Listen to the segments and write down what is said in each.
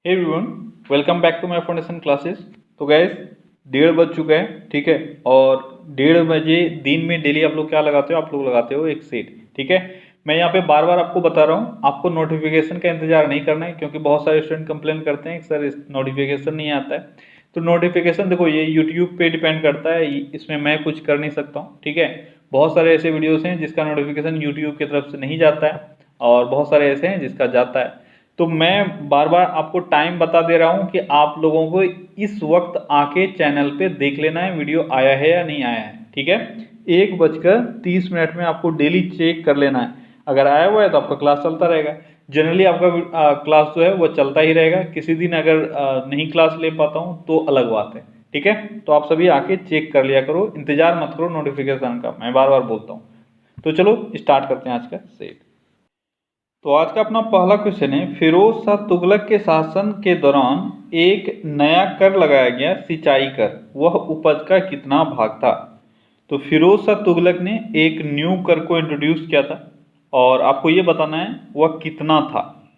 Hey everyone, welcome back to my foundation classes. तो guys 1:30 बज चुका है, ठीक है। और 1:30 बजे दिन में डेली आप लोग क्या लगाते हो? आप लोग लगाते हो एक सेट, ठीक है। मैं यहाँ पे बार बार आपको बता रहा हूँ, आपको नोटिफिकेशन का इंतजार नहीं करना है, क्योंकि बहुत सारे स्टूडेंट कंप्लेन करते हैं कि सर इस नोटिफिकेशन नहीं आता है। तो नोटिफिकेशन देखो, ये यूट्यूब पे डिपेंड करता है, इसमें मैं कुछ कर नहीं सकता हूँ, ठीक है। बहुत सारे ऐसे वीडियोस हैं जिसका नोटिफिकेशन यूट्यूब की तरफ से नहीं जाता है, और बहुत सारे ऐसे हैं जिसका जाता है। तो मैं बार बार आपको टाइम बता दे रहा हूं कि आप लोगों को इस वक्त आके चैनल पे देख लेना है वीडियो आया है या नहीं आया है, ठीक है। 1:30 में आपको डेली चेक कर लेना है। अगर आया हुआ है तो आपका क्लास चलता रहेगा। जनरली आपका क्लास जो है वो चलता ही रहेगा। किसी दिन अगर नहीं क्लास ले पाता हूँ तो अलग बात है, ठीक है। तो आप सभी आके चेक कर लिया करो, इंतजार मत करो नोटिफिकेशन का, मैं बार बार बोलता हूँ। तो चलो स्टार्ट करते हैं आज का सेट। तो आज का अपना पहला क्वेश्चन है, फिरोज शाह तुगलक के शासन के दौरान एक नया कर लगाया गया, सिंचाई कर, वह उपज का कितना भाग था? तो फिरोज शाह तुगलक ने एक न्यू कर को इंट्रोड्यूस किया था, और आपको ये बताना है वह कितना था।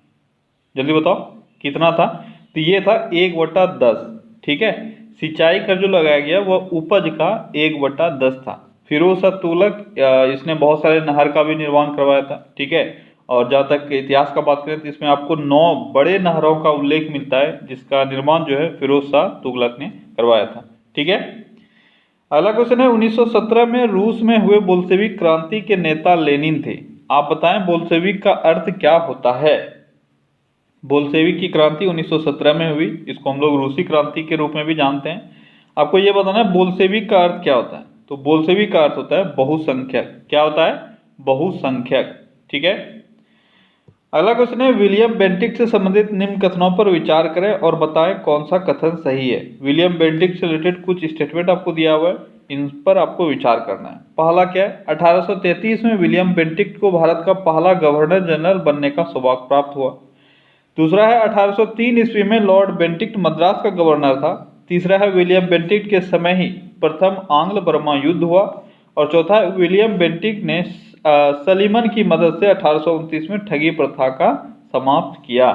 जल्दी बताओ कितना था। तो ये था 1/10, ठीक है। सिंचाई कर जो लगाया गया वह उपज का 1/10 था। फिरोज शाह तुगलक इसने बहुत सारे नहर का भी निर्माण करवाया था, ठीक है। और जहाँ तक इतिहास का बात करें तो इसमें आपको 9 बड़े नहरों का उल्लेख मिलता है, जिसका निर्माण जो है फिरोज शाह तुगलक ने करवाया था, ठीक है। अगला क्वेश्चन है, 1917 में रूस में हुए बोल्शेविक क्रांति के नेता लेनिन थे। आप बताएं बोल्शेविक का अर्थ क्या होता है? बोल्शेविक की क्रांति 1917 में हुई, इसको हम लोग रूसी क्रांति के रूप में भी जानते हैं। आपको ये बताना है बोल्शेविक का अर्थ क्या होता है। तो बोल्शेविक का अर्थ होता है बहुसंख्यक। क्या होता है? बहुसंख्यक, ठीक है। अगला क्वेश्चन है, विलियम बेंटिक से संबंधित निम्न कथनों पर विचार करें और बताएं कौन सा कथन सही है। विलियम बेंटिक से रिलेटेड कुछ स्टेटमेंट आपको दिया हुआ है, इन पर आपको विचार करना है। पहला क्या है, 1833 में विलियम बेंटिक को भारत का पहला गवर्नर जनरल बनने का सौभाग्य प्राप्त हुआ। दूसरा है 1803 ईस्वी में लॉर्ड बेंटिक्ट मद्रास का गवर्नर था। तीसरा है विलियम बेंटिक्ट के समय ही प्रथम आंग्ल बर्मा युद्ध हुआ। और चौथा है विलियम बेंटिक्ट ने सलीमन की मदद से 1829 में ठगी प्रथा का समाप्त किया।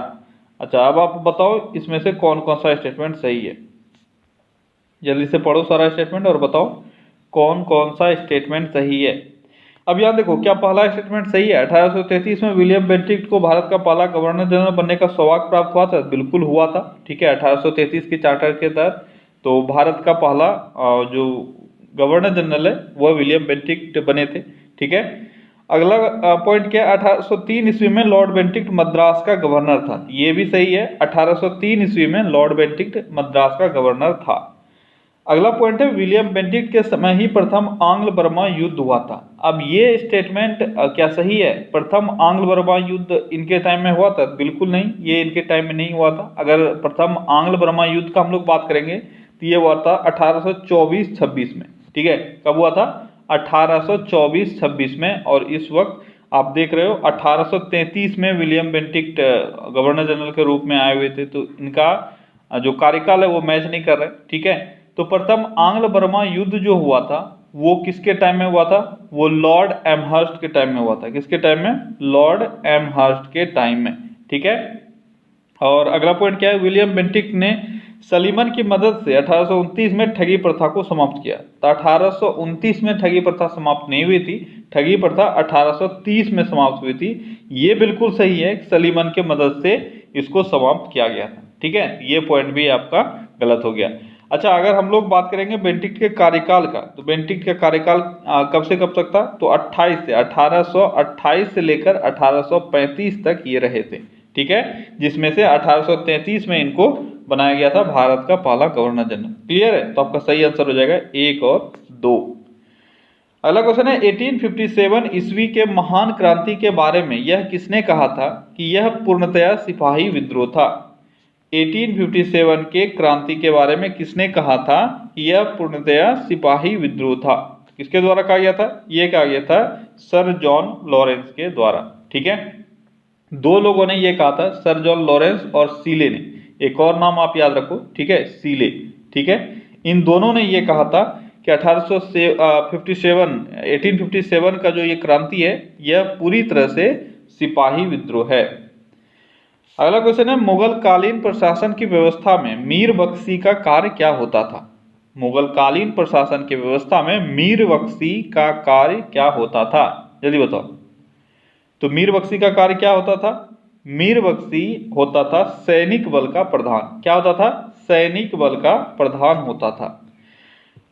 अच्छा, अब आप बताओ इसमें से कौन कौन सा स्टेटमेंट सही है। जल्दी से पढ़ो सारा स्टेटमेंट और बताओ कौन कौन सा स्टेटमेंट सही है। अब यहाँ देखो, क्या पहला स्टेटमेंट सही है? 1833 में विलियम बेंटिक्ट को भारत का पहला गवर्नर जनरल बनने का सौभाग्य प्राप्त हुआ था। बिल्कुल हुआ था, ठीक है। 1833 के चार्टर के तहत तो भारत का पहला जो गवर्नर जनरल है वह विलियम बेंटिक्ट बने थे, ठीक है। अगला पॉइंट क्या है, 1803 ईस्वी में लॉर्ड बेंटिक्ट मद्रास का गवर्नर था। ये भी सही है, 1803 ईस्वी में लॉर्ड बेंटिक्ट मद्रास का गवर्नर था। अगला पॉइंट है, विलियम बेंटिक्ट के समय ही प्रथम आंग्ल बर्मा युद्ध हुआ था। अब ये स्टेटमेंट क्या सही है? प्रथम आंग्ल बर्मा युद्ध इनके टाइम में हुआ था? बिल्कुल नहीं, ये इनके टाइम में नहीं हुआ था। अगर प्रथम आंग्ल बर्मा युद्ध का हम लोग बात करेंगे तो ये हुआ था 1824-26 में, ठीक है। कब हुआ था? 1824-26 में। और इस वक्त आप देख रहे हो 1833 में विलियम बेंटिक्ट गवर्नर जनरल के रूप में आए हुए थे, तो इनका जो कार्यकाल है वो मैच नहीं कर रहे, ठीक है। तो प्रथम आंग्ल बर्मा युद्ध जो हुआ था वो किसके टाइम में हुआ था? वो लॉर्ड एमहर्स्ट के टाइम में हुआ था। किसके टाइम में? लॉर्ड एमहर्स्ट के टाइम में, ठीक है। और अगला पॉइंट क्या है, विलियम बेंटिक्ट ने सलीमन की मदद से 1829 में ठगी प्रथा को समाप्त किया। तो 1829 में ठगी प्रथा समाप्त नहीं हुई थी, ठगी प्रथा 1830 में समाप्त हुई थी। ये बिल्कुल सही है, सलीमन के मदद से इसको समाप्त किया गया था, ठीक है। ये पॉइंट भी आपका गलत हो गया। अच्छा, अगर हम लोग बात करेंगे बेंटिक्ट के कार्यकाल का, तो बेंटिक्ट का कार्यकाल कब से कब तक था? तो 1828 से लेकर 1835 तक ये रहे थे, ठीक है। जिसमें से 1833 में इनको बनाया गया था भारत का पहला गवर्नर जनरल। क्लियर है? तो आपका सही आंसर हो जाएगा 1 और 2। अगला क्वेश्चन है, 1857 ईस्वी के महान क्रांति के बारे में यह किसने कहा था कि यह पूर्णतया सिपाही विद्रोह था? 1857 के क्रांति के बारे में किसने कहा था कि यह पूर्णतया सिपाही विद्रोह था? किसके द्वारा कहा गया था? यह कहा गया था सर जॉन लॉरेंस के द्वारा, ठीक है। दो लोगों ने यह कहा था, सर जॉन लॉरेंस और सीले ने। एक और नाम आप याद रखो, ठीक है, सीले, ठीक है। इन दोनों ने यह कहा था कि 1857 का जो ये क्रांति है यह पूरी तरह से सिपाही विद्रोह है। अगला क्वेश्चन है, मुगल कालीन प्रशासन की व्यवस्था में मीर बख्शी का कार्य क्या होता था? मुगल कालीन प्रशासन की व्यवस्था में मीर बख्शी का कार्य क्या होता था? जल्दी बताओ। तो मीर बख्शी का कार्य क्या होता था? मीर बख्शी होता था सैनिक बल का प्रधान। क्या होता था? सैनिक बल का प्रधान होता था।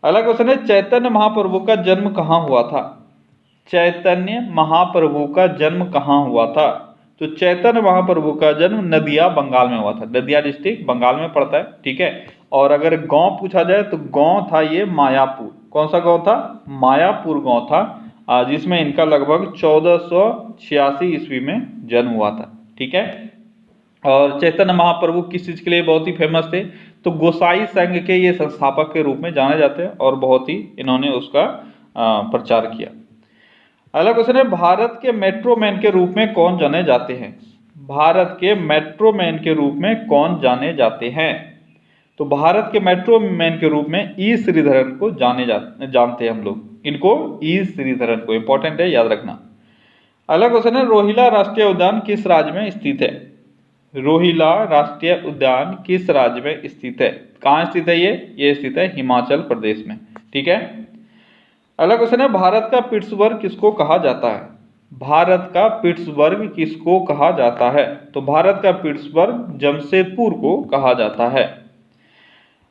अगला क्वेश्चन है, चैतन्य महाप्रभु का जन्म कहाँ हुआ था? चैतन्य महाप्रभु का जन्म कहाँ हुआ था? तो चैतन्य महाप्रभु का जन्म नदिया बंगाल में हुआ था। नदिया डिस्ट्रिक्ट बंगाल में पड़ता है, ठीक है। और अगर गांव पूछा जाए तो गांव था ये मायापुर। कौन सा गांव था? मायापुर गांव था, जिसमें इनका लगभग 1486 ईस्वी में जन्म हुआ था, ठीक है। और चैतन्य महाप्रभु किस चीज के लिए बहुत ही फेमस थे? तो गोसाई संघ के ये संस्थापक के रूप में जाने जाते हैं और बहुत ही इन्होंने उसका प्रचार किया। अगला क्वेश्चन है, भारत के मेट्रो मैन के रूप में कौन जाने जाते हैं? भारत के मेट्रो मैन के रूप में कौन जाने जाते हैं? तो भारत के मेट्रो मैन के रूप में ई श्रीधरन को जानते हैं हम लोग। इनको ई श्रीधरन को, इंपॉर्टेंट है, याद रखना। अगला क्वेश्चन है, रोहिला राष्ट्रीय उद्यान किस राज्य में स्थित है? रोहिला राष्ट्रीय उद्यान किस राज्य में स्थित है? कहाँ स्थित है ये स्थित है हिमाचल प्रदेश में, ठीक है। अगला क्वेश्चन है, भारत का पिट्सबर्ग किसको कहा जाता है? भारत का पिट्सबर्ग किसको कहा जाता है? तो भारत का पिट्सबर्ग जमशेदपुर को कहा जाता है।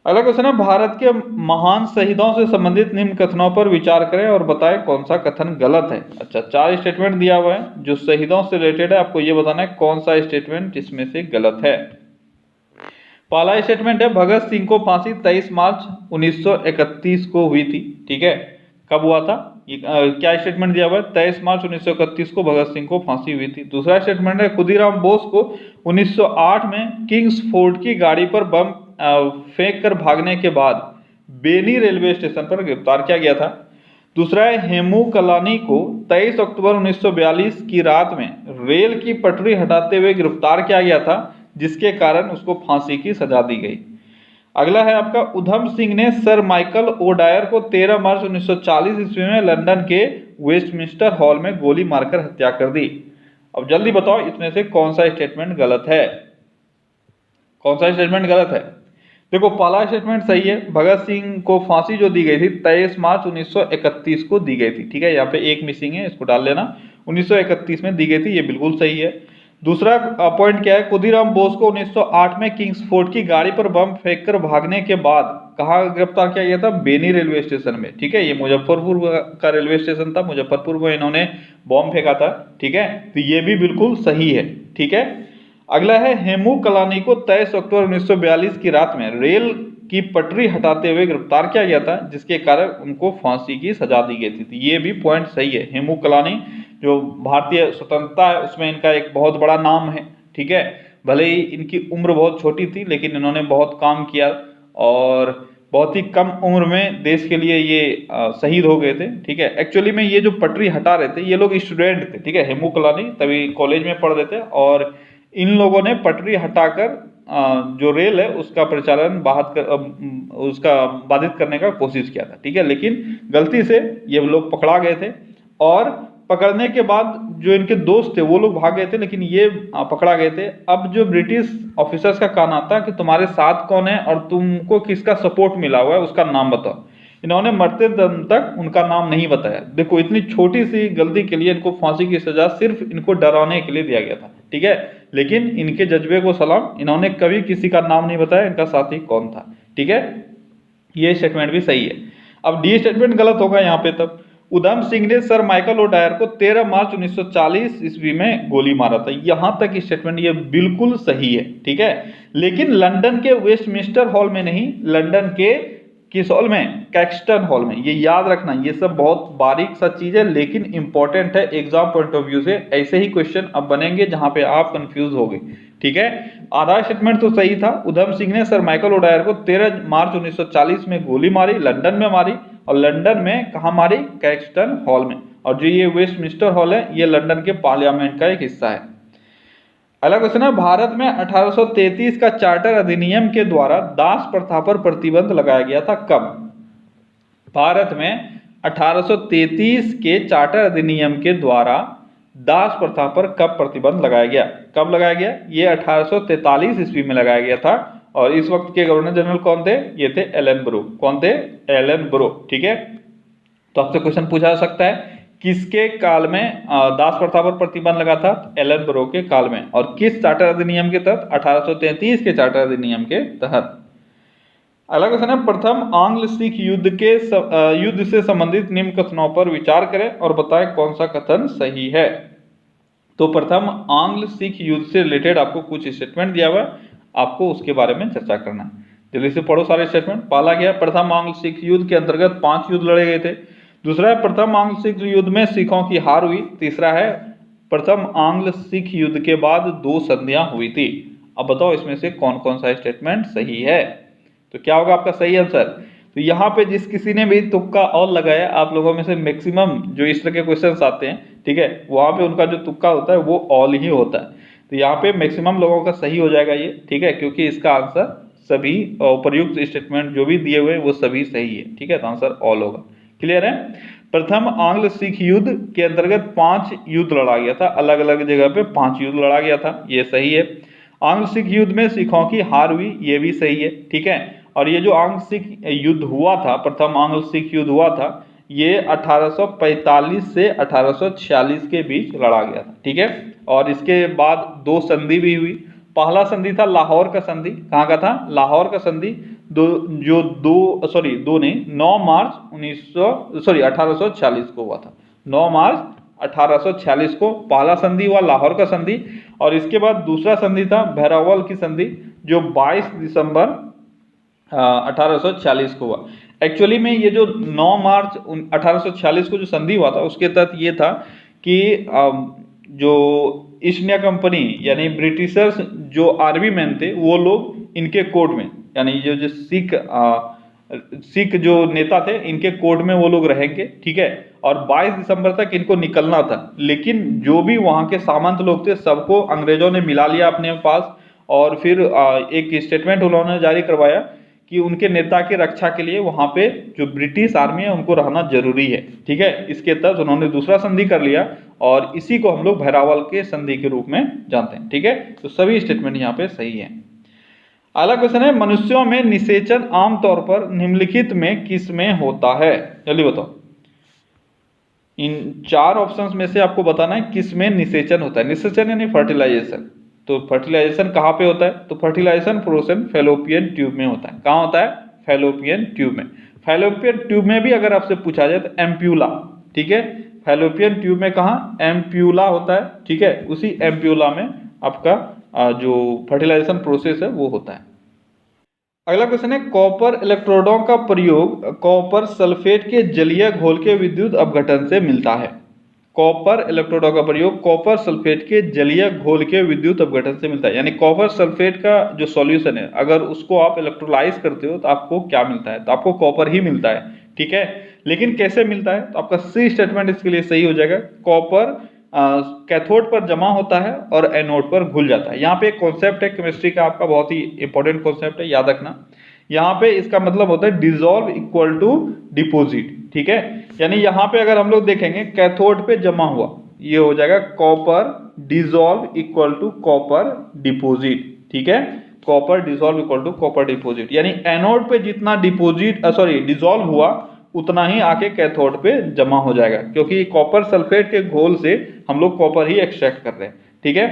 अगला क्वेश्चन है, भारत के महान शहीदों से संबंधित निम्न कथनों पर विचार करें और बताएं कौन सा कथन गलत है। अच्छा, 4 स्टेटमेंट दिया हुआ है जो शहीदों से रिलेटेड है, आपको ये बताना है कौन सा स्टेटमेंट इसमें से गलत है। पहला स्टेटमेंट है, भगत सिंह को फांसी 23 मार्च 1931 को हुई थी, ठीक है। कब हुआ था? क्या स्टेटमेंट दिया हुआ है? 23 मार्च 1931 को भगत सिंह को फांसी हुई थी। दूसरा स्टेटमेंट है, खुदीराम बोस को 1908 में किंग्स फोर्ड की गाड़ी पर बम फेंक कर भागने के बाद बेनी रेलवे स्टेशन पर गिरफ्तार किया गया था। दूसरा है, हेमू कलानी को 23 अक्टूबर 1942 की रात में रेल की पटरी हटाते हुए गिरफ्तार किया गया था, जिसके कारण उसको फांसी की सजा दी गई। अगला है आपका, उधम सिंह ने सर माइकल ओडायर को 13 मार्च 1940 ईस्वी में लंदन के वेस्टमिंस्टर हॉल में गोली मारकर हत्या कर दी। अब जल्दी बताओ इसमें से कौन सा स्टेटमेंट गलत है? कौन सा स्टेटमेंट गलत है? देखो, पहला स्टेटमेंट सही है, भगत सिंह को फांसी जो दी गई थी 23 मार्च 1931 को दी गई थी, ठीक है। यहाँ पे एक मिसिंग है, इसको डाल लेना। 1931 में दी गई थी, ये बिल्कुल सही है। दूसरा पॉइंट क्या है, खुदीराम बोस को 1908 में किंग्सफोर्ड की गाड़ी पर बम फेंककर भागने के बाद कहाँ गिरफ्तार किया गया था? बेनी रेलवे स्टेशन में, ठीक है। ये मुजफ्फरपुर का रेलवे स्टेशन था, मुजफ्फरपुर में इन्होंने बम फेंका था, ठीक है। तो ये भी बिल्कुल सही है, ठीक है। अगला है, हेमू कलानी को 23 अक्टूबर 1942 की रात में रेल की पटरी हटाते हुए गिरफ्तार किया गया था, जिसके कारण उनको फांसी की सजा दी गई थी। ये भी पॉइंट सही है। हेमू कलानी जो भारतीय स्वतंत्रता है उसमें इनका एक बहुत बड़ा नाम है, ठीक है। भले ही इनकी उम्र बहुत छोटी थी, लेकिन इन्होंने बहुत काम किया और बहुत ही कम उम्र में देश के लिए ये शहीद हो गए थे, ठीक है। एक्चुअली में ये जो पटरी हटा रहे थे ये लोग स्टूडेंट थे, ठीक है। हेमू कलानी तभी कॉलेज में पढ़ रहे थे और इन लोगों ने पटरी हटाकर जो रेल है उसका प्रचालन उसका बाधित करने का कोशिश किया था, ठीक है। लेकिन गलती से ये लोग पकड़ा गए थे और पकड़ने के बाद जो इनके दोस्त थे वो लोग भाग गए थे, लेकिन ये पकड़ा गए थे। अब जो ब्रिटिश ऑफिसर्स का कहना था कि तुम्हारे साथ कौन है और तुमको किसका सपोर्ट मिला हुआ है उसका नाम बताओ। इन्होंने मरते दम तक उनका नाम नहीं बताया। देखो, इतनी छोटी सी गलती के लिए इनको फांसी की सजा सिर्फ इनको डराने के लिए दिया गया था, ठीक है। लेकिन इनके जज्बे को सलाम, इन्होंने कभी किसी का नाम नहीं बताया इनका साथी कौन था, ठीक है। ये स्टेटमेंट भी सही है। अब डी स्टेटमेंट गलत होगा यहाँ पे। तब उधम सिंह ने सर माइकल ओडायर को 13 मार्च 1940 ईस्वी में गोली मारा था, यहां तक स्टेटमेंट ये बिल्कुल सही है, ठीक है। लेकिन लंदन के वेस्टमिंस्टर हॉल में नहीं, लंदन के किस हॉल में? कैक्सटन हॉल में। ये याद रखना, ये सब बहुत बारीक सा चीज है लेकिन इंपॉर्टेंट है एग्जाम पॉइंट ऑफ व्यू से। ऐसे ही क्वेश्चन अब बनेंगे जहां पे आप कंफ्यूज हो गए, ठीक है। आधा स्टेटमेंट तो सही था, उधम सिंह ने सर माइकल ओडायर को 13 मार्च 1940 में गोली मारी, लंदन में मारी, और लंदन में कहा मारी? कैक्सटन हॉल में। और जो ये वेस्टमिंस्टर हॉल है ये लंदन के पार्लियामेंट का एक हिस्सा है। अगला क्वेश्चन है, भारत में 1833 का चार्टर अधिनियम के द्वारा दास प्रथा पर प्रतिबंध लगाया गया था, कब? भारत में 1833 के चार्टर अधिनियम के द्वारा दास प्रथा पर कब प्रतिबंध लगाया गया? कब लगाया गया? ये 1843 ईस्वी में लगाया गया था। और इस वक्त के गवर्नर जनरल कौन थे? ये थे एलन ब्रो। कौन थे? Allen bro. ठीक है, तो आपसे क्वेश्चन पूछा जा सकता है किसके काल में दास प्रथा पर प्रतिबंध लगा था? एलन ब्रो के काल में। और किस चार्टर अधिनियम के तहत? 1833 के चार्टर अधिनियम के तहत। अगला क्वेश्चन है, प्रथम आंग्ल सिख युद्ध से संबंधित निम्न कथनों पर विचार करें और बताएं कौन सा कथन सही है। तो प्रथम आंग्ल सिख युद्ध से रिलेटेड आपको कुछ स्टेटमेंट दिया हुआ है, आपको उसके बारे में चर्चा करना है। जल्दी से पढ़ो सारे स्टेटमेंट। पहला क्या है? प्रथम आंग्ल सिख युद्ध के अंतर्गत 5 युद्ध लड़े गए थे। दूसरा है प्रथम आंग्ल सिख युद्ध में सिखों की हार हुई। तीसरा है प्रथम आंग्ल सिख युद्ध के बाद 2 संधियां हुई थी। अब बताओ इसमें से कौन कौन सा स्टेटमेंट सही है? तो क्या होगा आपका सही आंसर? तो यहाँ पे जिस किसी ने भी तुक्का और लगाया, आप लोगों में से मैक्सिमम जो इस तरह के क्वेश्चंस आते हैं, ठीक है, वहां पे उनका जो तुक्का होता है वो ऑल ही होता है। तो यहाँ पे मैक्सिमम लोगों का सही हो जाएगा ये, ठीक है, क्योंकि इसका आंसर सभी उपर्युक्त स्टेटमेंट जो भी दिए हुए वो सभी सही है। ठीक है, तो आंसर ऑल होगा। क्लियर है? प्रथम आंग्ल सिख युद्ध के अंतर्गत 5 युद्ध लड़ा गया था, अलग अलग जगह पे 5 युद्ध लड़ा गया था, ये सही है। आंग्ल सिख युद्ध में सिखों की हार हुई, ये भी सही है। ठीक है, और ये जो आंग्ल सिख युद्ध हुआ था, प्रथम आंग्ल सिख युद्ध हुआ था, ये 1845 से 1846 के बीच लड़ा गया था। ठीक है, और इसके बाद 2 संधि भी हुई। पहला संधि था लाहौर का संधि। कहाँ का था? लाहौर का संधि। 9 मार्च 1846 को हुआ था। 9 मार्च 1846 को पहला संधि हुआ, लाहौर का संधि। और इसके बाद दूसरा संधि था भैरवल की संधि, जो 22 दिसंबर 1846 को हुआ। एक्चुअली में ये जो 9 मार्च 1846 को जो संधि हुआ था, उसके तहत ये था कि जो ईस्ट इंडिया कंपनी यानी ब्रिटिशर्स जो आर्मी मैन थे, वो लोग इनके कोर्ट में, यानी जो सिख जो नेता थे, इनके कोर्ट में वो लोग रहेंगे। ठीक है, और 22 दिसंबर तक इनको निकलना था। लेकिन जो भी वहाँ के सामंत लोग थे, सबको अंग्रेजों ने मिला लिया अपने पास। और फिर एक स्टेटमेंट उन्होंने जारी करवाया कि उनके नेता की रक्षा के लिए वहाँ पे जो ब्रिटिश आर्मी है उनको रहना जरूरी है। ठीक है, इसके तहत उन्होंने दूसरा संधि कर लिया, और इसी को हम लोग भैरवल के संधि के रूप में जानते हैं। ठीक है, तो सभी स्टेटमेंट यहाँ पे सही है। अगला क्वेश्चन है, मनुष्यों में निषेचन आमतौर पर निम्नलिखित में किस में होता है? जल्दी बताओ। इन 4 ऑप्शंस में से आपको बताना है किस में निषेचन होता है। निषेचन यानी फर्टिलाइजेशन। तो फर्टिलाइजेशन कहाँ पे होता है? तो फर्टिलाइजेशन प्रोसेस फैलोपियन ट्यूब में होता है। कहाँ होता है? फैलोपियन ट्यूब में। फैलोपियन ट्यूब में भी अगर आपसे पूछा जाए तो एम्प्यूला, ठीक है, फैलोपियन ट्यूब में कहाँ? एम्प्यूला होता है। ठीक है, उसी एम्प्यूला में आपका जो फर्टिलाइजेशन प्रोसेस है वो होता है। अगला क्वेश्चन है, कॉपर इलेक्ट्रोडों का प्रयोग कॉपर सल्फेट के जलीय घोल के विद्युत अपघटन से मिलता है। कॉपर इलेक्ट्रोडों का प्रयोग कॉपर सल्फेट के जलीय घोल के विद्युत अपघटन से मिलता है। यानी कॉपर सल्फेट का जो सॉल्यूशन है, अगर उसको आप इलेक्ट्रोलाइज करते हो तो आपको क्या मिलता है? तो आपको कॉपर ही मिलता है। ठीक है, लेकिन कैसे मिलता है? तो आपका सी स्टेटमेंट इसके लिए सही हो जाएगा। कॉपर कैथोड पर जमा होता है और एनोड पर घुल जाता है। यहाँ पे एक कॉन्सेप्ट है केमिस्ट्री का, आपका बहुत ही इंपॉर्टेंट कॉन्सेप्ट है, याद रखना। यहाँ पे इसका मतलब होता है डिसॉल्व इक्वल टू डिपोजिट। ठीक है, यानी यहाँ पे अगर हम लोग देखेंगे कैथोड पे जमा हुआ, ये हो जाएगा copper dissolve equal to copper deposit. ठीक है, copper dissolve equal to copper deposit, यानी एनोड पे जितना डिसॉल्व हुआ उतना ही आके कैथोड पे जमा हो जाएगा, क्योंकि कॉपर सल्फेट के घोल से हम लोग कॉपर ही एक्सट्रैक्ट कर रहे हैं। ठीक है,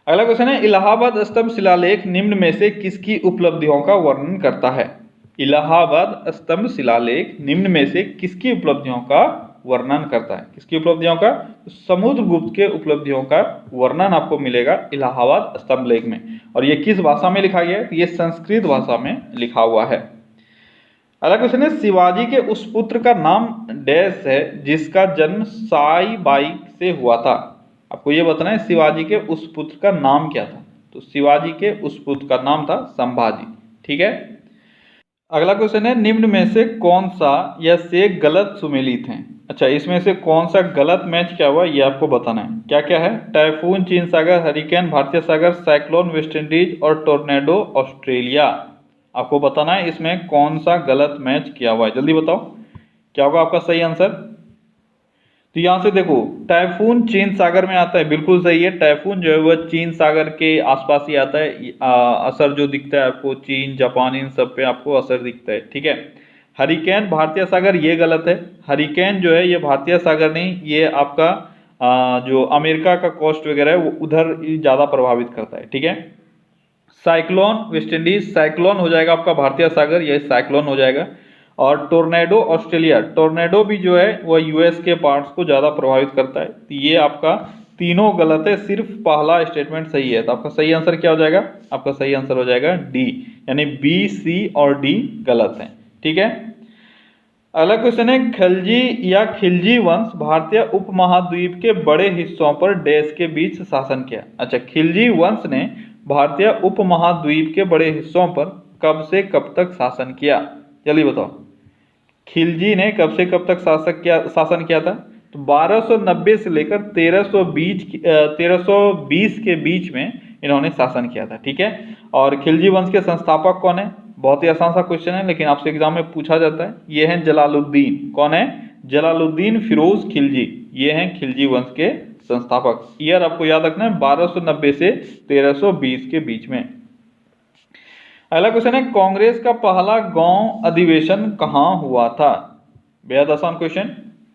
अगला क्वेश्चन है, इलाहाबाद स्तंभ शिलालेख निम्न में से किसकी उपलब्धियों का वर्णन करता है? इलाहाबाद स्तंभ शिलालेख निम्न में से किसकी उपलब्धियों का वर्णन करता है? किसकी उपलब्धियों का? समुद्रगुप्त के उपलब्धियों का वर्णन आपको मिलेगा इलाहाबाद स्तंभ लेख में। और ये किस भाषा में लिखा गया है? ये संस्कृत भाषा में लिखा हुआ है। अगला क्वेश्चन है, शिवाजी के उस पुत्र का नाम डैश है जिसका जन्म साई बाई से हुआ था। आपको ये बताना है शिवाजी के उस पुत्र का नाम क्या था। तो शिवाजी के उस पुत्र का नाम था संभाजी। ठीक है, अगला क्वेश्चन है, निम्न में से कौन सा या से गलत सुमेलित हैं? अच्छा, इसमें से कौन सा गलत मैच क्या हुआ ये आपको बताना है। क्या क्या है? टाइफून चीन सागर, हरिकेन भारतीय सागर, साइक्लोन वेस्ट इंडीज और टोर्नेडो ऑस्ट्रेलिया। आपको बताना है इसमें कौन सा गलत मैच किया हुआ है। जल्दी बताओ क्या होगा आपका सही आंसर। तो यहाँ से देखो टाइफून चीन सागर में आता है, बिल्कुल सही है। टाइफून जो है वह चीन सागर के आसपास ही आता है। असर जो दिखता है आपको चीन जापान इन सब पे आपको असर दिखता है, ठीक है। हरिकेन भारतीय सागर, ये गलत है। हरिकेन जो है ये भारतीय सागर नहीं, ये आपका जो अमेरिका का कोस्ट वगैरह है वो उधर ज़्यादा प्रभावित करता है, ठीक है। साइक्लोन वेस्ट इंडीज, साइक्लोन हो जाएगा आपका भारतीय सागर, यह साइक्लोन हो जाएगा। और टोर्नेडो ऑस्ट्रेलिया, टोर्नेडो भी जो है वह यूएस के पार्ट्स को ज़्यादा प्रभावित करता है। तो ये आपका तीनों गलत है, सिर्फ पहला स्टेटमेंट सही है। तो आपका सही आंसर क्या हो जाएगा? आपका सही आंसर हो जाएगा डी, यानी बी सी और डी गलत है, ठीक है। अगला क्वेश्चन है खिलजी या खिलजी वंश भारतीय उपमहाद्वीप के बड़े हिस्सों पर डैश के बीच शासन किया। अच्छा, खिलजी वंश ने भारतीय उपमहाद्वीप के बड़े हिस्सों पर कब से कब तक शासन किया? जल्दी बताओ, खिलजी ने कब से कब तक शासन किया था? तो 1290 से लेकर 1320 के बीच में इन्होंने शासन किया था, ठीक है। और खिलजी वंश के संस्थापक कौन है? बहुत ही आसान सा क्वेश्चन है, लेकिन आपसे एग्जाम में पूछा जाता है। ये हैं जलालुद्दीन। कौन है? जलालुद्दीन फिरोज खिलजी, ये हैं खिलजी वंश के संस्थापक। ईयर आपको याद रखना है 1290 से 1320 के बीच में। अगला क्वेश्चन है कांग्रेस का पहला गांव अधिवेशन कहाँ हुआ था? बेहद आसान क्वेश्चन।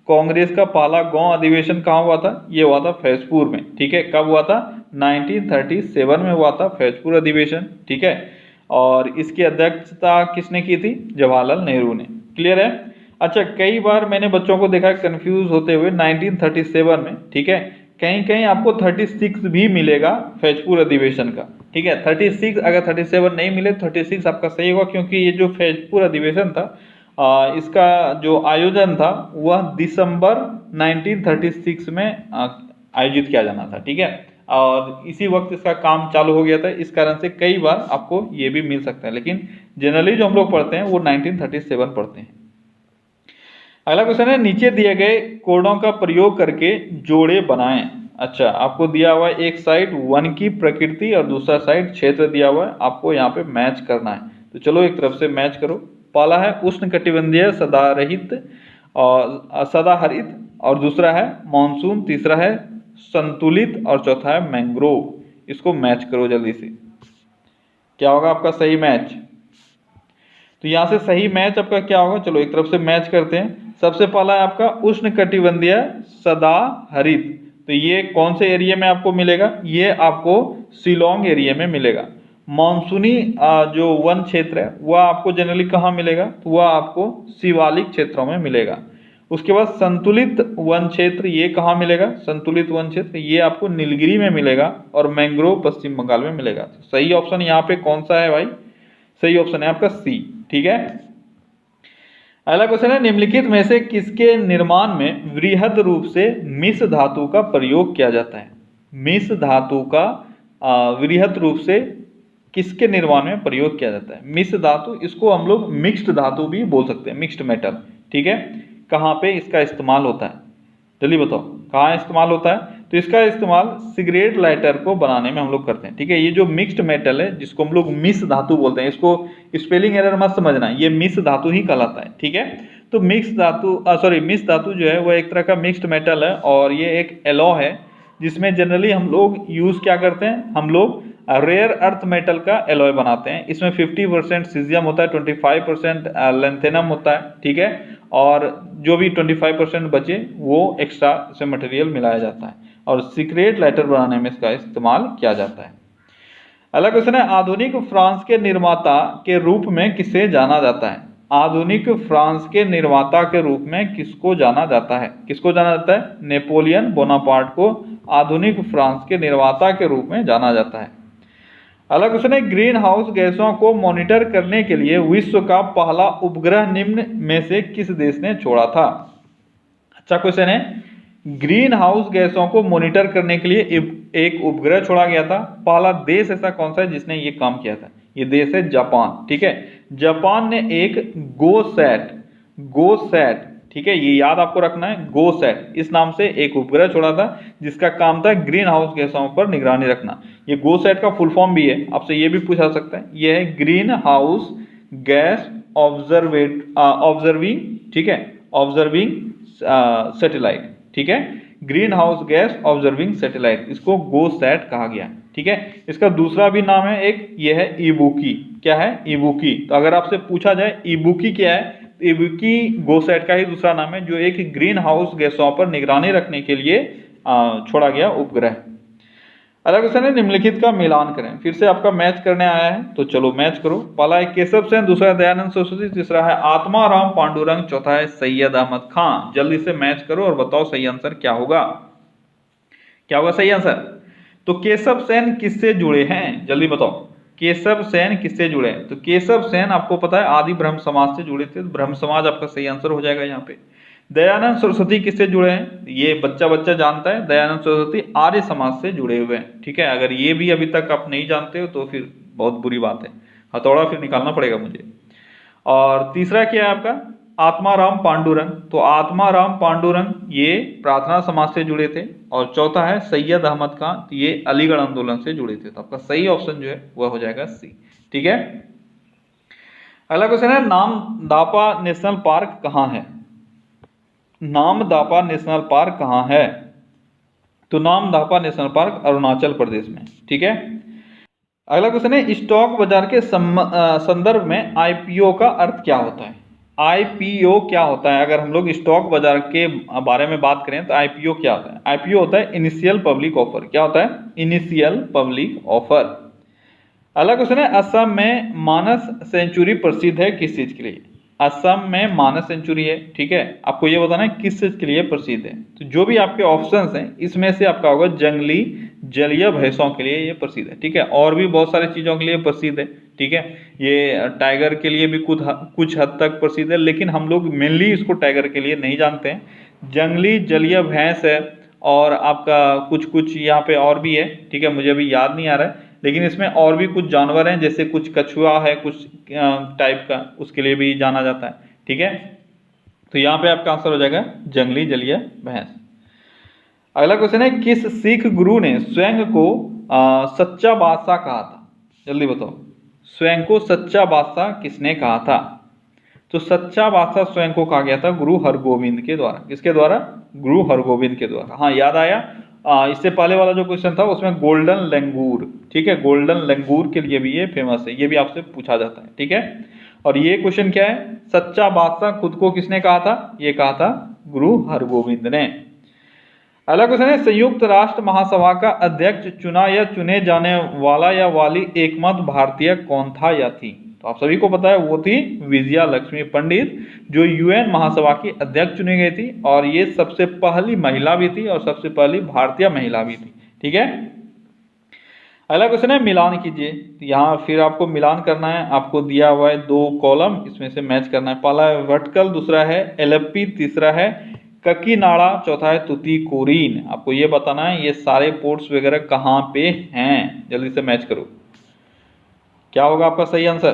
कांग्रेस का पहला गांव अधिवेशन कहाँ हुआ था? ये हुआ था फैजपुर में, ठीक है। कब हुआ था? 1937 में हुआ था फैजपुर अधिवेशन, ठीक है। और इसकी अध्यक्षता किसने की थी? जवाहरलाल नेहरू ने। क्लियर है? अच्छा, कई बार मैंने बच्चों को देखा कंफ्यूज होते हुए 1937 में, ठीक है। कहीं कहीं आपको 36 भी मिलेगा फैजपुर अधिवेशन का, ठीक है। 36 अगर 37 नहीं मिले 36 आपका सही होगा, क्योंकि ये जो फैजपुर अधिवेशन था इसका जो आयोजन था वह दिसंबर 1936 में आयोजित किया जाना था, ठीक है। और इसी वक्त इसका काम चालू हो गया था, इस कारण से कई बार आपको ये भी मिल सकता है, लेकिन जनरली जो हम लोग पढ़ते हैं वो 1937 पढ़ते हैं। अगला क्वेश्चन है नीचे दिए गए कोडों का प्रयोग करके जोड़े बनाएं। अच्छा, आपको दिया हुआ है एक साइड वन की प्रकृति और दूसरा साइड क्षेत्र दिया हुआ है, आपको यहाँ पे मैच करना है। तो चलो एक तरफ से मैच करो। पहला है उष्णकटिबंधीय सदाहरित और दूसरा है मानसून, तीसरा है संतुलित और चौथा है मैंग्रोव। इसको मैच करो जल्दी से, क्या होगा आपका सही मैच? तो यहाँ से सही मैच आपका क्या होगा? चलो एक तरफ से मैच करते हैं। सबसे पहला है आपका उष्णकटिबंधीय सदाहरित, तो ये कौन से एरिया में आपको मिलेगा? ये आपको शिलोंग एरिया में मिलेगा। मानसूनी जो वन क्षेत्र है वह आपको जनरली कहाँ मिलेगा? तो वह आपको शिवालिक क्षेत्रों में मिलेगा। उसके बाद संतुलित वन क्षेत्र, ये कहाँ मिलेगा? संतुलित वन क्षेत्र ये आपको नीलगिरी में मिलेगा और मैंग्रोव पश्चिम बंगाल में मिलेगा। तो सही ऑप्शन यहाँ पे कौन सा है भाई? सही ऑप्शन है आपका सी, ठीक है। अगला क्वेश्चन है निम्नलिखित में से किसके निर्माण में वृहद रूप से मिश्र धातु का प्रयोग किया जाता है? मिश्र धातु का वृहद रूप से किसके निर्माण में प्रयोग किया जाता है? मिश्र धातु, इसको हम लोग मिक्स्ड धातु भी बोल सकते हैं, मिक्स्ड मेटल, ठीक है। कहाँ पे इसका इस्तेमाल होता है? जल्दी बताओ, कहाँ इस्तेमाल होता है? तो इसका इस्तेमाल सिगरेट लाइटर को बनाने में हम लोग करते हैं, ठीक है। ये जो मिक्स्ड मेटल है जिसको हम लोग मिश्र धातु बोलते हैं, इसको स्पेलिंग एरर मत समझना, ये मिश्र धातु ही कहलाता है, ठीक है। तो मिश्र धातु जो है वह एक तरह का मिक्स्ड मेटल है और ये एक एलॉ है जिसमें जनरली हम लोग यूज क्या करते हैं? हम लोग रेयर अर्थ मेटल का एलॉय बनाते हैं। इसमें 50% सीजियम होता है, 25% लेंथेनम होता है, ठीक है। और जो भी 25% बचे वो एक्स्ट्रा से मटेरियल मिलाया जाता है और सिगरेट लाइटर बनाने में इसका इस्तेमाल किया जाता है। अगला क्वेश्चन है आधुनिक फ्रांस के निर्माता के रूप में किसे जाना जाता है? आधुनिक फ्रांस के निर्माता के रूप में किसको जाना जाता है? किसको जाना जाता है? नेपोलियन बोनापार्ट को आधुनिक फ्रांस के निर्माता के रूप में जाना जाता है। अगला क्वेश्चन है ग्रीन हाउस गैसों को मॉनिटर करने के लिए विश्व का पहला उपग्रह निम्न में से किस देश ने छोड़ा था? अच्छा क्वेश्चन है, ग्रीन हाउस गैसों को मॉनिटर करने के लिए एक उपग्रह छोड़ा गया था। पहला देश ऐसा कौन सा है जिसने ये काम किया था? ये देश है जापान, ठीक है। जापान ने एक गोसैट, ठीक है, ये याद आपको रखना है, गोसैट इस नाम से एक उपग्रह छोड़ा था जिसका काम था ग्रीन हाउस गैसों पर निगरानी रखना। ये गोसैट का फुल फॉर्म भी है, आपसे ये भी पूछा सकता है। ये है ग्रीन हाउस गैस ऑब्जर्विंग, ठीक है, ऑब्जर्विंग सैटेलाइट, ठीक है, green house gas observing satellite, इसको गोसैट कहा गया, ठीक है। इसका दूसरा भी नाम है एक, ये है इबुकी। क्या है? इबुकी। तो अगर आपसे पूछा जाए इबुकी क्या है, तो इबुकी गोसैट का ही दूसरा नाम है, जो एक ग्रीन हाउस गैसों पर निगरानी रखने के लिए छोड़ा गया उपग्रह। अगला क्वेश्चन है निम्नलिखित का मिलान करें। फिर से आपका मैच करने आया है, तो चलो मैच करो। पहला है केशव सेन, दूसरा है दयानंद सरस्वती, तीसरा है आत्माराम पांडुरंग, चौथा है सैयद अहमद खान। जल्दी से मैच करो और बताओ सही आंसर क्या होगा। क्या होगा सही आंसर? तो केशव सेन किससे जुड़े हैं, जल्दी बताओ। केशव सेन किससे जुड़े हैं? तो केशव सेन आपको पता है आदि ब्रह्म समाज से जुड़े थे, तो ब्रह्म समाज आपका सही आंसर हो जाएगा यहाँ पे। दयानंद सरस्वती किससे जुड़े हैं? ये बच्चा बच्चा जानता है, दयानंद सरस्वती आर्य समाज से जुड़े हुए हैं, ठीक है। अगर ये भी अभी तक आप नहीं जानते हो तो फिर बहुत बुरी बात है, हथौड़ा फिर निकालना पड़ेगा मुझे। और तीसरा क्या है आपका? आत्माराम पांडुरंग, तो आत्माराम पांडुरंग ये प्रार्थना समाज से जुड़े थे। और चौथा है सैयद अहमद खान, तो ये अलीगढ़ आंदोलन से जुड़े थे। तो आपका सही ऑप्शन जो है वह हो जाएगा सी, ठीक है। अगला क्वेश्चन है नामदापा नेशनल पार्क कहाँ है? नामदापा नेशनल पार्क कहाँ है? तो नामदापा नेशनल पार्क अरुणाचल प्रदेश में, ठीक है। अगला क्वेश्चन है स्टॉक बाजार के संदर्भ में आईपीओ का अर्थ क्या होता है? आईपीओ क्या होता है? अगर हम लोग स्टॉक बाजार के बारे में बात करें तो आईपीओ क्या होता है? आईपीओ होता है इनिशियल पब्लिक ऑफर। क्या होता है? Initial public offer. अगला क्वेश्चन है असम में मानस सेंचुरी प्रसिद्ध है किस चीज के लिए? असम में मानस सेंचुरी है, ठीक है। आपको ये बताना है किस चीज के लिए प्रसिद्ध है। तो जो भी आपके ऑप्शंस हैं इसमें से आपका होगा जंगली जलीय भैंसों के लिए ये प्रसिद्ध है, ठीक है। और भी बहुत सारी चीजों के लिए प्रसिद्ध है, ठीक है। ये टाइगर के लिए भी कुछ हद तक प्रसिद्ध है, लेकिन हम लोग मेनली इसको टाइगर के लिए नहीं जानते हैं। जंगली जलीय भैंस है, और आपका कुछ कुछ यहाँ पे और भी है, ठीक है। मुझे अभी याद नहीं आ रहा है, लेकिन इसमें और भी कुछ जानवर हैं, जैसे कुछ कछुआ है कुछ टाइप का, उसके लिए भी जाना जाता है, ठीक है। तो यहाँ पे आपका आंसर हो जाएगा जंगली जलीय भैंस। अगला क्वेश्चन है किस सिख गुरु ने स्वयं को सच्चा बादशाह कहा था? जल्दी बताओ, स्वयं को सच्चा बादशाह किसने कहा था? तो सच्चा बादशाह स्वयं को कहा गया था गुरु हरगोविंद के द्वारा। किसके द्वारा? गुरु हरगोविंद के द्वारा। हाँ याद आया, इससे पहले वाला जो क्वेश्चन था उसमें गोल्डन लंगूर, ठीक है, गोल्डन लंगूर के लिए भी ये फेमस है, ये भी आपसे पूछा जाता है, ठीक है। और ये क्वेश्चन क्या है? सच्चा बादशाह खुद को किसने कहा था? ये कहा था गुरु हरगोविंद ने। अगला क्वेश्चन है संयुक्त राष्ट्र महासभा का अध्यक्ष चुना या चुने जाने वाला या वाली एकमात्र भारतीय कौन था या थी? तो आप सभी को पता है वो थी विजया लक्ष्मी पंडित, जो यूएन महासभा की अध्यक्ष चुनी गई थी, और ये सबसे पहली महिला भी थी और सबसे पहली भारतीय महिला भी थी, ठीक है। अगला क्वेश्चन है मिलान कीजिए। यहाँ फिर आपको मिलान करना है, आपको दिया हुआ है 2 कॉलम, इसमें से मैच करना है। पहला है भटकल, दूसरा है एलएफपी, तीसरा है ककीनाड़ा, चौथा है तुतीकोरिन। आपको ये बताना है ये सारे पोर्ट्स वगैरह कहाँ पे हैं, जल्दी से मैच करो। क्या होगा आपका सही आंसर?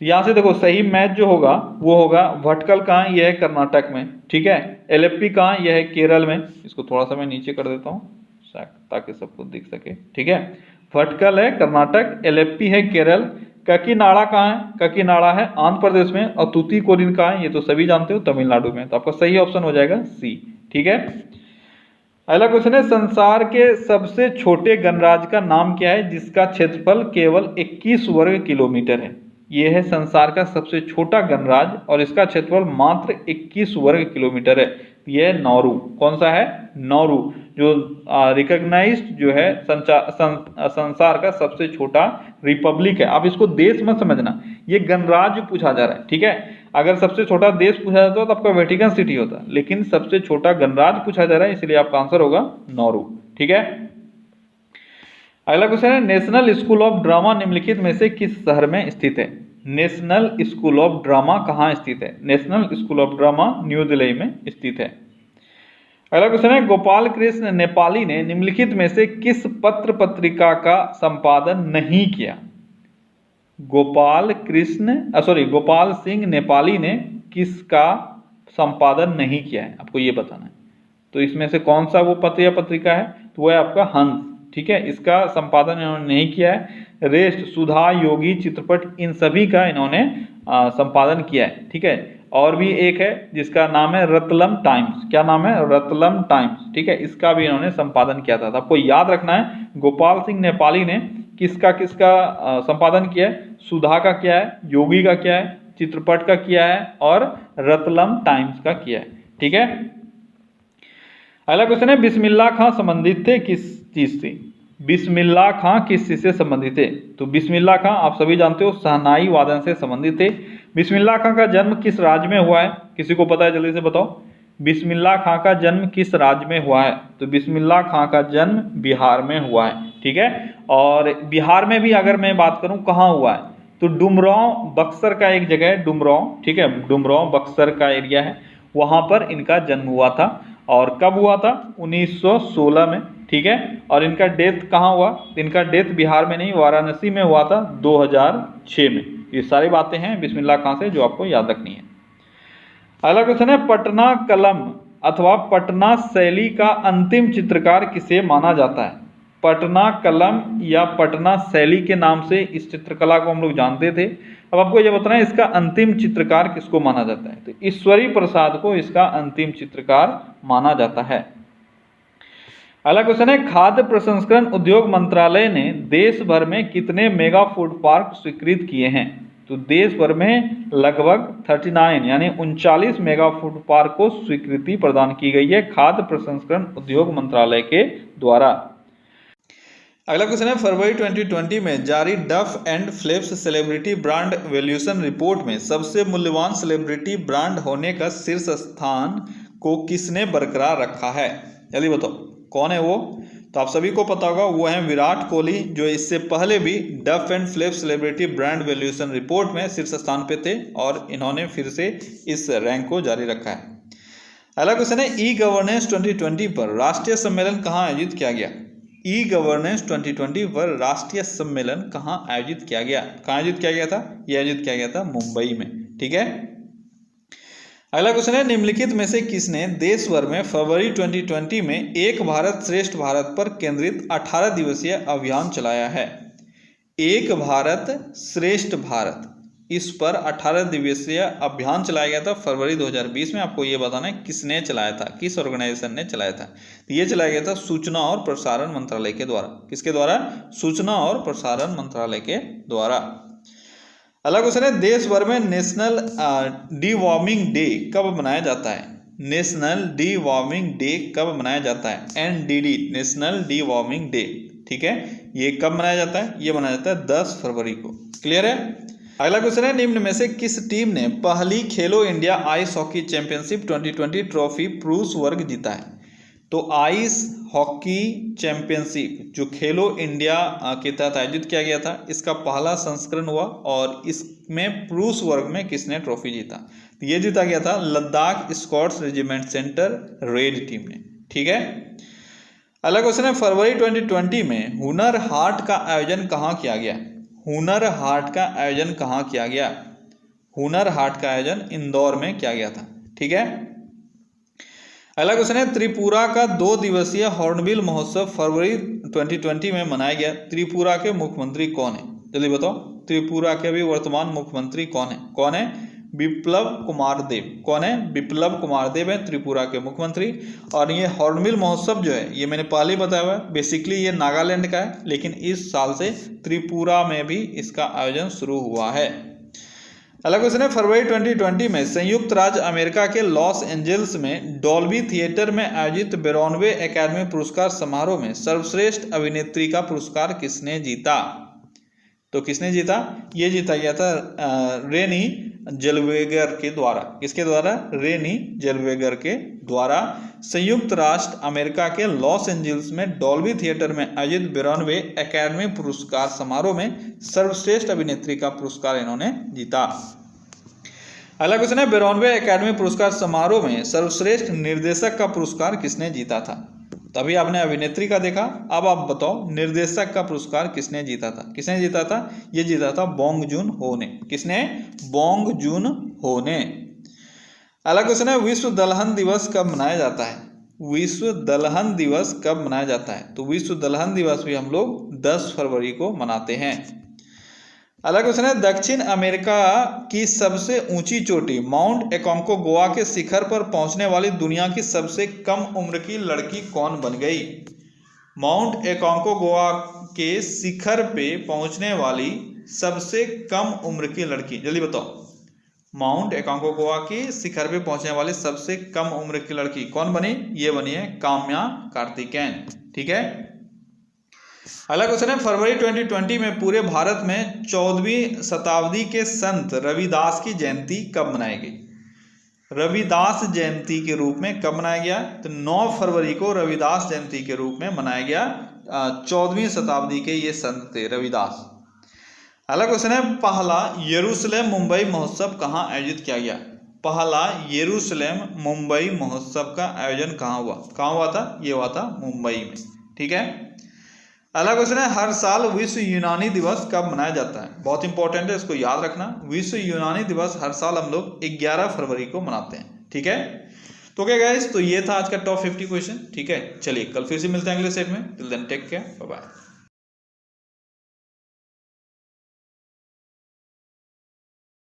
तो यहाँ से देखो सही मैच जो होगा वो होगा भटकल कहाँ, यह है कर्नाटक में, ठीक है। एलएफपी कहाँ, यह है केरल में। इसको थोड़ा सा मैं नीचे कर देता हूँ ताकि सबको दिख सके, ठीक है। भटकल है कर्नाटक, एलएफपी है केरल, ककीनाड़ा कहाँ है? ककीनाड़ा है आंध्र प्रदेश में, और तुतीकोरिन कहाँ है? ये तो सभी जानते हो तमिलनाडु में। तो आपका सही ऑप्शन हो जाएगा सी, ठीक है। अगला क्वेश्चन है संसार के सबसे छोटे गणराज्य का नाम क्या है जिसका क्षेत्रफल केवल 21 वर्ग किलोमीटर है? यह है संसार का सबसे छोटा गणराज्य और इसका क्षेत्रफल मात्र 21 वर्ग किलोमीटर है। यह है नौरू। कौन सा है? नौरू, जो रिकॉग्नाइज्ड जो है संसार का सबसे छोटा रिपब्लिक है। आप इसको देश मत समझना, ये गणराज्य पूछा जा रहा है, ठीक है। अगर सबसे छोटा देश पूछा जाता तो आपका वेटिकन सिटी होता, लेकिन सबसे छोटा गणराज्य पूछा जा रहा है, इसलिए आपका आंसर होगा नौरू, ठीक है। अगला क्वेश्चन है नेशनल स्कूल ऑफ ड्रामा निम्नलिखित में से किस शहर में स्थित है? नेशनल स्कूल ऑफ ड्रामा कहाँ स्थित है? National school of drama new Delhi में स्थित है। अगला क्वेश्चन है गोपाल कृष्ण नेपाली ने निम्नलिखित में से किस पत्र पत्रिका का संपादन नहीं किया? गोपाल सिंह नेपाली ने किसका संपादन नहीं किया है, आपको ये बताना है। तो इसमें से कौन सा वो पत्र या पत्रिका है? तो वह है आपका हंस, ठीक है। इसका संपादन इन्होंने नहीं किया है। रेस्ट, सुधा, योगी, चित्रपट, इन सभी का इन्होंने संपादन किया है, ठीक है। और भी एक है जिसका नाम है रतलम टाइम्स। क्या नाम है? रतलम टाइम्स, ठीक है। इसका भी इन्होंने संपादन किया था। तो आपको याद रखना है गोपाल सिंह नेपाली ने किसका किसका संपादन किया है। सुधा का किया है, योगी का किया है, चित्रपट का किया है और रतलम टाइम्स का किया है, ठीक है। अगला क्वेश्चन है बिस्मिल्लाह खां संबंधित थे किस चीज से? बिस्मिल्लाह खां किस चीज से संबंधित थे? तो बिस्मिल्लाह खां आप सभी जानते हो शहनाई वादन से संबंधित थे। बिस्मिल्लाह खां का जन्म किस राज्य में हुआ है? किसी को पता है? जल्दी से बताओ। बिस्मिल्लाह खां का जन्म किस राज्य में हुआ है? तो बिस्मिल्लाह खां का जन्म बिहार में हुआ है, ठीक है। और बिहार में भी अगर मैं बात करूं कहाँ हुआ है, तो डुमरांव बक्सर का एक जगह है, डुमरांव, ठीक है। डुमरांव बक्सर का एरिया है, वहां पर इनका जन्म हुआ था। और कब हुआ था? 1916 में, ठीक है। और इनका डेथ कहाँ हुआ? इनका डेथ बिहार में नहीं, वाराणसी में हुआ था 2006 में। ये सारी बातें हैं बिस्मिल्लाह खां से जो आपको याद रखनी है। अगला क्वेश्चन है पटना कलम अथवा पटना शैली का अंतिम चित्रकार किसे माना जाता है? पटना कलम या पटना शैली के नाम से इस चित्रकला को हम लोग जानते थे। अब आपको यह बताना है इसका अंतिम चित्रकार किसको माना जाता है? तो ईश्वरी प्रसाद को इसका अंतिम चित्रकार माना जाता है। अगला क्वेश्चन है खाद्य प्रसंस्करण उद्योग मंत्रालय ने देश भर में कितने मेगा फूड पार्क स्वीकृत किए हैं? तो देश भर में लगभग 39 यानी 39 मेगा फूड पार्क को स्वीकृति प्रदान की गई है खाद्य प्रसंस्करण उद्योग मंत्रालय के द्वारा। अगला क्वेश्चन है फरवरी 2020 में जारी Duff and Phelps celebrity brand valuation report में सबसे मूल्यवान सेलिब्रिटी ब्रांड होने का शीर्ष स्थान को किसने बरकरार रखा है? जल्दी बताओ कौन है वो? तो आप सभी को पता होगा वो है विराट कोहली, जो इससे पहले भी Duff and Phelps celebrity brand valuation report में शीर्ष स्थान पे थे और इन्होंने फिर से इस रैंक को जारी रखा है। अगला क्वेश्चन है ई गवर्नेंस 2020 पर राष्ट्रीय सम्मेलन कहाँ आयोजित किया गया? ई गवर्नेंस 2020 पर राष्ट्रीय सम्मेलन कहाँ आयोजित किया गया? कहाँ आयोजित किया गया था? ये आयोजित किया गया था मुंबई में, ठीक है। अगला क्वेश्चन है निम्नलिखित में से किसने देश भर में फरवरी 2020 में एक भारत श्रेष्ठ भारत पर केंद्रित 18 दिवसीय अभियान चलाया है? एक भारत श्रेष्ठ भारत, इस पर 18 दिवसीय अभियान चलाया गया था फरवरी 2020 में। आपको ये बताना है किसने चलाया था, किस ऑर्गेनाइजेशन ने चलाया था? तो ये चलाया गया था सूचना और प्रसारण मंत्रालय के द्वारा। किसके द्वारा? सूचना और प्रसारण मंत्रालय के द्वारा। अगला क्वेश्चन है देश भर में नेशनल डी वार्मिंग डे कब मनाया जाता है? नेशनल डी वार्मिंग डे कब मनाया जाता है? NDD, national D warming day, ठीक है। ये कब मनाया जाता है? ये मनाया जाता है 10 फरवरी को। क्लियर है? अगला क्वेश्चन है निम्न में से किस टीम ने पहली खेलो India ice hockey championship 2020 trophy पुरुष वर्ग जीता है? तो आइस हॉकी चैंपियनशिप जो खेलो इंडिया के तहत आयोजित किया गया था, इसका पहला संस्करण हुआ और इसमें पुरुष वर्ग में किसने ट्रॉफी जीता? तो ये जीता गया था Ladakh scouts regiment centre red team ने, ठीक है। अगला क्वेश्चन है फरवरी 2020 में हुनर हाट का आयोजन कहाँ किया गया? हुनर हाट का आयोजन कहाँ किया गया? हुनर हाट का आयोजन इंदौर में किया गया था, ठीक है। अगला क्वेश्चन है त्रिपुरा का 2 दिवसीय हॉर्नबिल महोत्सव फरवरी 2020 में मनाया गया। त्रिपुरा के मुख्यमंत्री कौन है? जल्दी बताओ त्रिपुरा के अभी वर्तमान मुख्यमंत्री कौन है? कौन है? बिप्लब कुमार देव। कौन है? बिप्लब कुमार देव है त्रिपुरा के मुख्यमंत्री। और ये हॉर्नबिल महोत्सव जो है ये मैंने पहले ही बताया हुआ है, बेसिकली ये नागालैंड का है, लेकिन इस साल से त्रिपुरा में भी इसका आयोजन शुरू हुआ है। अगला क्वेश्चन है फरवरी 2020 में संयुक्त राज्य अमेरिका के लॉस एंजल्स में डॉल्बी थिएटर में आयोजित बेरोनवे एकेडमी पुरस्कार समारोह में सर्वश्रेष्ठ अभिनेत्री का पुरस्कार किसने जीता? तो किसने जीता? ये जीता गया था रेनी जेलवेगर के द्वारा। किसके द्वारा? रेनी जेलवेगर के द्वारा संयुक्त राष्ट्र अमेरिका के लॉस एंजल्स में डॉल्बी थिएटर में आयोजित बेरोनवे एकेडमी पुरस्कार समारोह में सर्वश्रेष्ठ अभिनेत्री का पुरस्कार इन्होंने जीता। अगला क्वेश्चन है बेरोनवे एकेडमी पुरस्कार समारोह में सर्वश्रेष्ठ निर्देशक का पुरस्कार किसने जीता था? तभी आपने अभिनेत्री का देखा, अब आप बताओ निर्देशक का पुरस्कार किसने जीता था? किसने जीता था? ये जीता था बोंग जून हो ने। किसने? बोंग जून हो ने। अगला क्वेश्चन है विश्व दलहन दिवस कब मनाया जाता है? विश्व दलहन दिवस कब मनाया जाता है? तो विश्व दलहन दिवस भी हम लोग 10 फरवरी को मनाते हैं। अगला क्वेश्चन है, दक्षिण अमेरिका की सबसे ऊंची चोटी माउंट एकोंकागुआ के शिखर पर पहुंचने वाली दुनिया की सबसे कम उम्र की लड़की कौन बन गई? माउंट एकोंकागुआ के शिखर पे पहुंचने वाली सबसे कम उम्र की लड़की, जल्दी बताओ। माउंट एकोंकागुआ के शिखर पे पहुंचने वाली सबसे कम उम्र की लड़की कौन बनी? ये बनी है काम्या कार्तिकेयन। ठीक है। अगला क्वेश्चन है, फरवरी 2020 में पूरे भारत में 14वीं शताब्दी के संत रविदास की जयंती कब मनाई गई? रविदास जयंती के रूप में कब मनाया गया? तो 9 फरवरी को रविदास जयंती के रूप में मनाया गया। 14वीं शताब्दी के ये संत थे रविदास। अगला क्वेश्चन है, पहला यरूशलेम मुंबई महोत्सव कहाँ आयोजित किया गया? पहला यरूशलेम मुंबई महोत्सव का आयोजन कहाँ हुआ? कहाँ हुआ था? ये हुआ था मुंबई में। ठीक है। अगला क्वेश्चन है, हर साल विश्व यूनानी दिवस कब मनाया जाता है? बहुत इंपॉर्टेंट है, इसको याद रखना। विश्व यूनानी दिवस हर साल हम लोग 11 फरवरी को मनाते हैं। ठीक है। तो क्या गाइस, तो ये था आज का टॉप 50 क्वेश्चन। ठीक है, चलिए कल फिर से मिलते हैं अगले सेट में। Till then take care, bye bye.